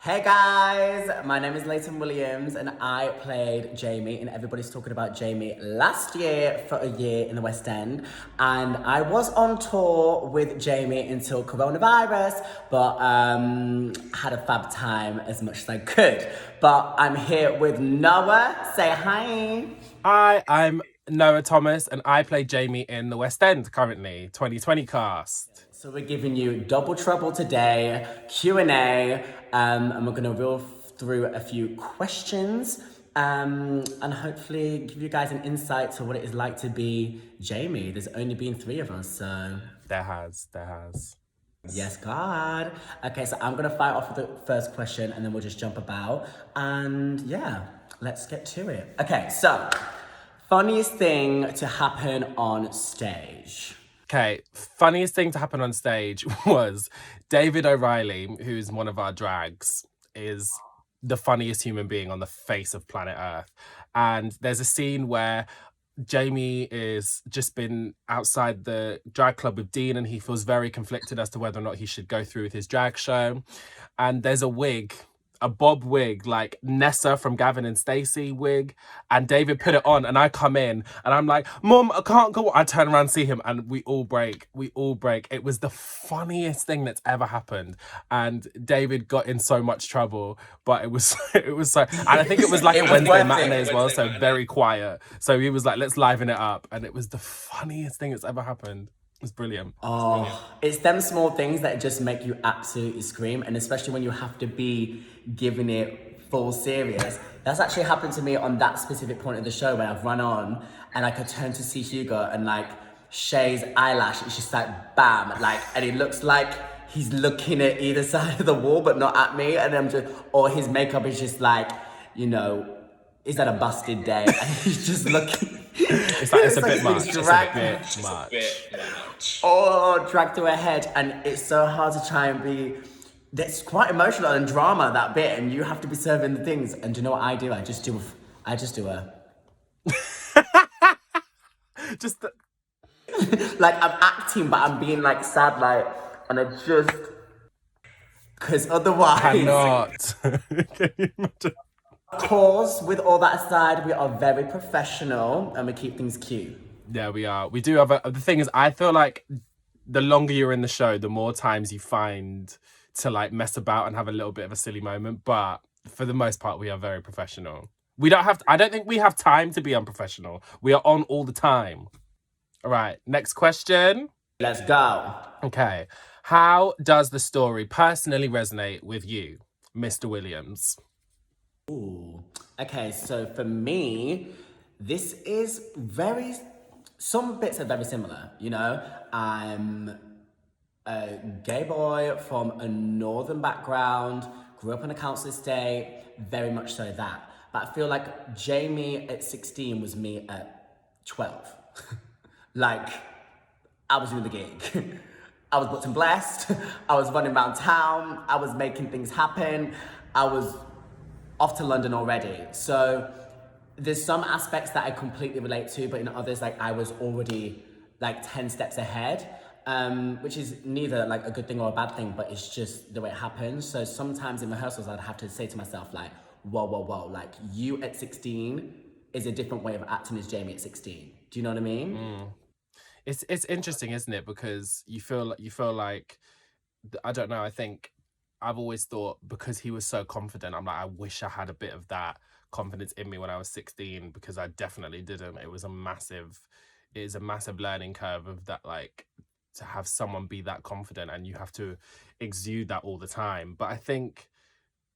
Hey guys, my name is Layton Williams and I played Jamie and everybody's talking about Jamie last year for a year in the West End, and I was on tour with Jamie until coronavirus, but had a fab time as much as I could. But I'm here with Noah. Say hi. Hi, I'm Noah Thomas, and I play Jamie in the West End currently, 2020 cast. So we're giving you double trouble today, Q&A, and we're gonna reel through a few questions and hopefully give you guys an insight to what it is like to be Jamie. There's only been three of us, so There has. yes, God. Okay, so I'm gonna fire off with the first question and then we'll just jump about. And yeah, let's get to it. Okay, so funniest thing to happen on stage. Okay, funniest thing to happen on stage was David O'Reilly, who's one of our drags, is the funniest human being on the face of planet Earth. And there's a scene where Jamie is just been outside the drag club with Dean and he feels very conflicted as to whether or not he should go through with his drag show. And there's a bob wig, like Nessa from Gavin and Stacey wig, and David put it on and I come in and I'm like, Mom, I can't go. I turn around, see him, and we all break. It was the funniest thing that's ever happened. And David got in so much trouble, but it was it was so, and I think it was like It a was Wednesday worth matinee it. as well, so very quiet. So he was like, let's liven it up. And it was the funniest thing that's ever happened. It was brilliant. Oh, it's them small things that just make you absolutely scream, and especially when you have to be giving it full serious. That's actually happened to me on that specific point of the show when I've run on and I could turn to see Hugo and like Shay's eyelash is just like bam, like, and it looks like he's looking at either side of the wall but not at me, and I'm just, or his makeup is just like, you know, is that a busted day? And he's just looking. It's a bit much. It's a bit much. Oh, dragged through her head, and it's so hard to try and be. That's quite emotional and drama, that bit, and you have to be serving the things. And do you know what I do? I just do a Just the, like I'm acting, but I'm being like sad, like, and I just because otherwise. cannot. Can you imagine? Of course, with all that aside, we are very professional and we keep things cute. Yeah, we are. We do have the thing is, I feel like the longer you're in the show, the more times you find to like mess about and have a little bit of a silly moment. But for the most part, we are very professional. We don't have, I don't think we have time to be unprofessional. We are on all the time. All right, next question. Let's go. Okay. How does the story personally resonate with you, Mr. Williams? Ooh. Okay, so for me, this is very. Some bits are very similar, you know? I'm a gay boy from a northern background, grew up on a council estate, very much so that. But I feel like Jamie at 16 was me at 12. Like, I was doing the gig. I was booked and blessed. I was running around town. I was making things happen. I was off to London already. So there's some aspects that I completely relate to, but in others, like I was already like 10 steps ahead, which is neither like a good thing or a bad thing, but it's just the way it happens. So sometimes in rehearsals, I'd have to say to myself like, whoa, like you at 16 is a different way of acting as Jamie at 16. Do you know what I mean? It's interesting, isn't it? Because you feel like, I don't know, I think I've always thought because he was so confident, I'm like, I wish I had a bit of that confidence in me when I was 16, because I definitely didn't. It is a massive learning curve of that, like to have someone be that confident and you have to exude that all the time. But I think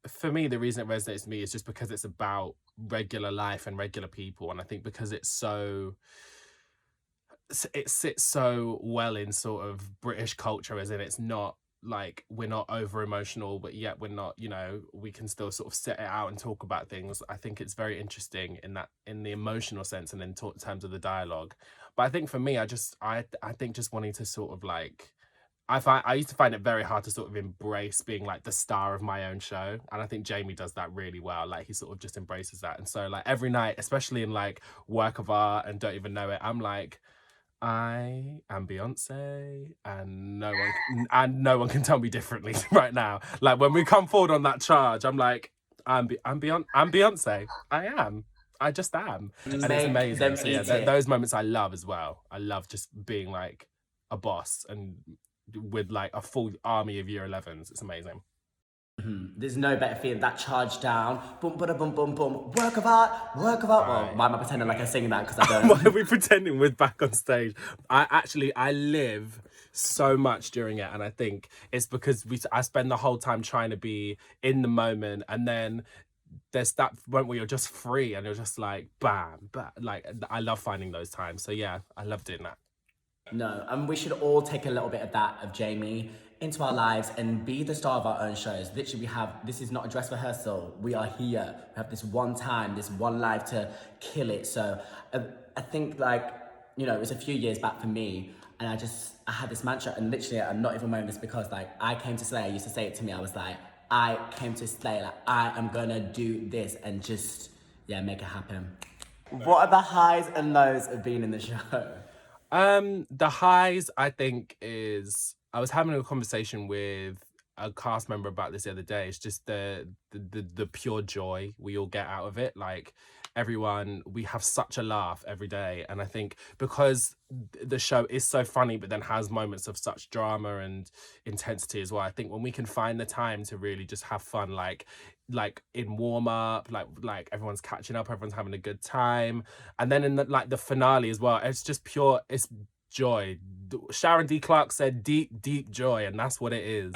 for me, the reason it resonates with me is just because it's about regular life and regular people. And I think because it sits so well in sort of British culture, as in it's not like we're not over emotional, but yet we're not, we can still sort of set it out and talk about things. I think it's very interesting in that, in the emotional sense, and in terms of the dialogue. But I think for me, I think just wanting to sort of like, I used to find it very hard to sort of embrace being like the star of my own show, and I think Jamie does that really well. Like he sort of just embraces that, and so like every night, especially in like work of art and don't even know it, I'm like, I am Beyonce, and no one can tell me differently right now. Like when we come forward on that charge, I'm like, I'm Beyonce. I am. I just am, and it's Make amazing. them So yeah, eat it. those moments I love as well. I love just being like a boss and with like a full army of year 11s. It's amazing. There's no better feeling. That charge down. Boom, bada, boom, boom, boom. Work of art, work of art. Well, Right. why am I pretending like I'm singing that? Because I Why are don't. we pretending we're back on stage? I live so much during it, and I think it's because I spend the whole time trying to be in the moment, and then there's that moment where you're just free and you're just like bam, bam. Like I love finding those times. So yeah, I love doing that. No, and we should all take a little bit of that, of Jamie, into our lives and be the star of our own shows. Literally, this is not a dress rehearsal. We are here. We have this one time, this one life to kill it. So I think, like, it was a few years back for me, and I had this mantra, and literally, I'm not even wearing this because, like, I came to slay. I used to say it to me. I was like, I came to slay. Like, I am gonna do this and just, yeah, make it happen. What are the highs and lows of being in the show? The highs I think is I was having a conversation with a cast member about this the other day. It's just the pure joy we all get out of it. Like everyone, we have such a laugh every day, and I think because the show is so funny, but then has moments of such drama and intensity as well. I think when we can find the time to really just have fun, like in warm up, like everyone's catching up, everyone's having a good time, and then in the finale as well, it's just pure, it's joy. Sharon D. Clark said deep, deep joy, and that's what it is.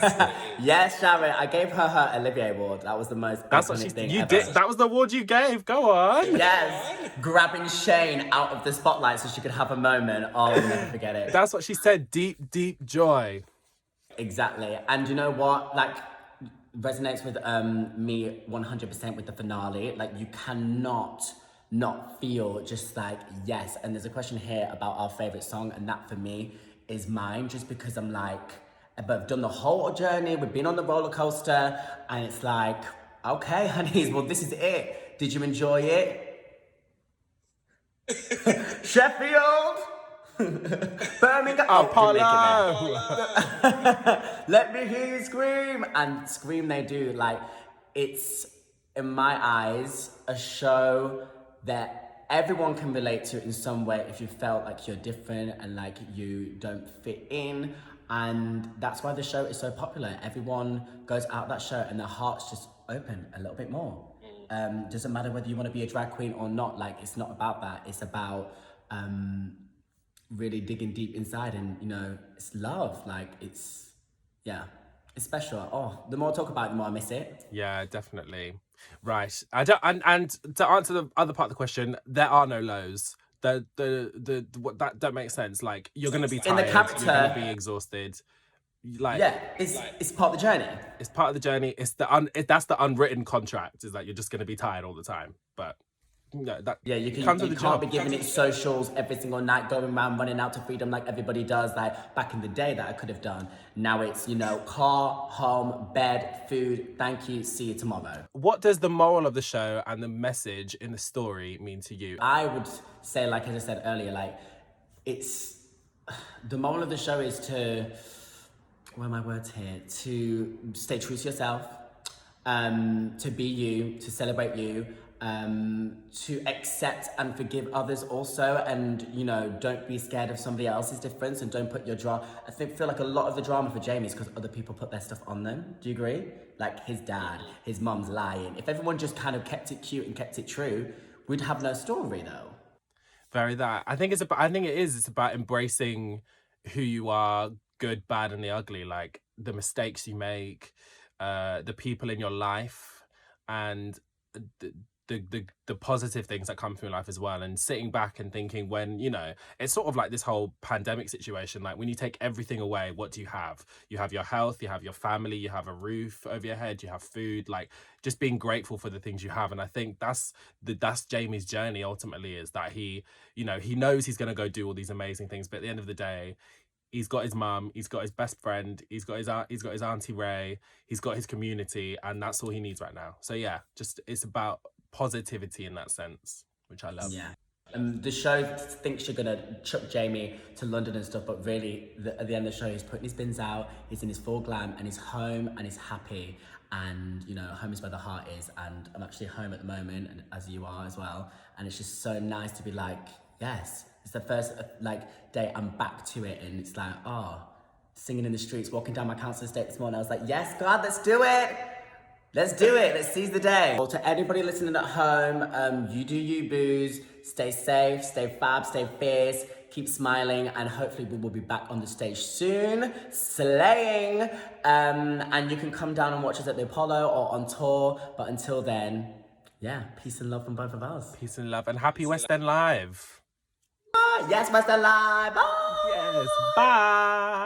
Yes, Sharon, I gave her Olivier Award. That was the most That's what iconic thing you ever. did. That was the award you gave. Go on. Yes, grabbing Shane out of the spotlight so she could have a moment. Oh, I'll never forget it. That's what she said. Deep, deep joy. Exactly. And you know what? Like, resonates with me 100% with the finale. Like, you cannot not feel just like, yes. And there's a question here about our favorite song, and that for me is mine, just because I'm like, but I've done the whole journey, we've been on the roller coaster, and it's like, okay, honeys, well, this is it. Did you enjoy it? Sheffield! Birmingham! Oh, Apollo. Let me hear you scream! And scream they do. Like, it's, in my eyes, a show that everyone can relate to in some way if you felt like you're different and like you don't fit in. And that's why the show is so popular. Everyone goes out that show and their hearts just open a little bit more. Doesn't matter whether you want to be a drag queen or not. Like, it's not about that. It's about really digging deep inside, and it's love. Like, it's special. Oh, the more I talk about it, the more I miss it. Yeah, definitely. Right. I don't. And to answer the other part of the question, there are no lows. What that don't make sense. Like you're gonna be In the tired. You're gonna character, be exhausted. Like yeah, it's part of the journey. it's part of the journey. It's that's the unwritten contract. Is that you're just gonna be tired all the time. But that Yeah, you comes with the can't job. be giving it socials every single night, going around running out to freedom like everybody does. Like back in the day, that I could have done. Now it's car, home, bed, food. Thank you. See you tomorrow. What does the moral of the show and the message in the story mean to you? I would say, like as I said earlier, like it's the moral of the show is to, where are my words here? To stay true to yourself, to be you, to celebrate you, to accept and forgive others also, and don't be scared of somebody else's difference, and don't put your drama. I feel like a lot of the drama for Jamie is because other people put their stuff on them. Do you agree? Like his dad, his mum's lying. If everyone just kind of kept it cute and kept it true, we'd have no story though. Very that. I think it is. It's about embracing who you are, good, bad, and the ugly. Like the mistakes you make, the people in your life, and the the positive things that come from your life as well. And sitting back and thinking, when it's sort of like this whole pandemic situation. Like when you take everything away, what do you have? You have your health, you have your family, you have a roof over your head, you have food. Like just being grateful for the things you have. And I think that's Jamie's journey ultimately, is that he knows he's going to go do all these amazing things, but at the end of the day, he's got his mum, he's got his best friend, he's got his auntie Ray, he's got his community, and that's all he needs right now. So yeah, just it's about positivity in that sense, which I love. Yeah. The show thinks you're gonna chuck Jamie to London and stuff, but really, at the end of the show, he's putting his bins out, he's in his full glam, and he's home, and he's happy, and you know, home is where the heart is, and I'm actually home at the moment, and as you are as well, and it's just so nice to be like, yes, it's the first like day I'm back to it, and it's like, oh, singing in the streets, walking down my council estate this morning, I was like, yes, God, let's do it! Let's do it. Let's seize the day. Well, to anybody listening at home, you do you, booze. Stay safe, stay fab, stay fierce, keep smiling, and hopefully we will be back on the stage soon, slaying. And you can come down and watch us at the Apollo or on tour. But until then, yeah, peace and love from both of us. Peace and love, and happy West End Live. Yes, Master Live. Bye. Yes, bye.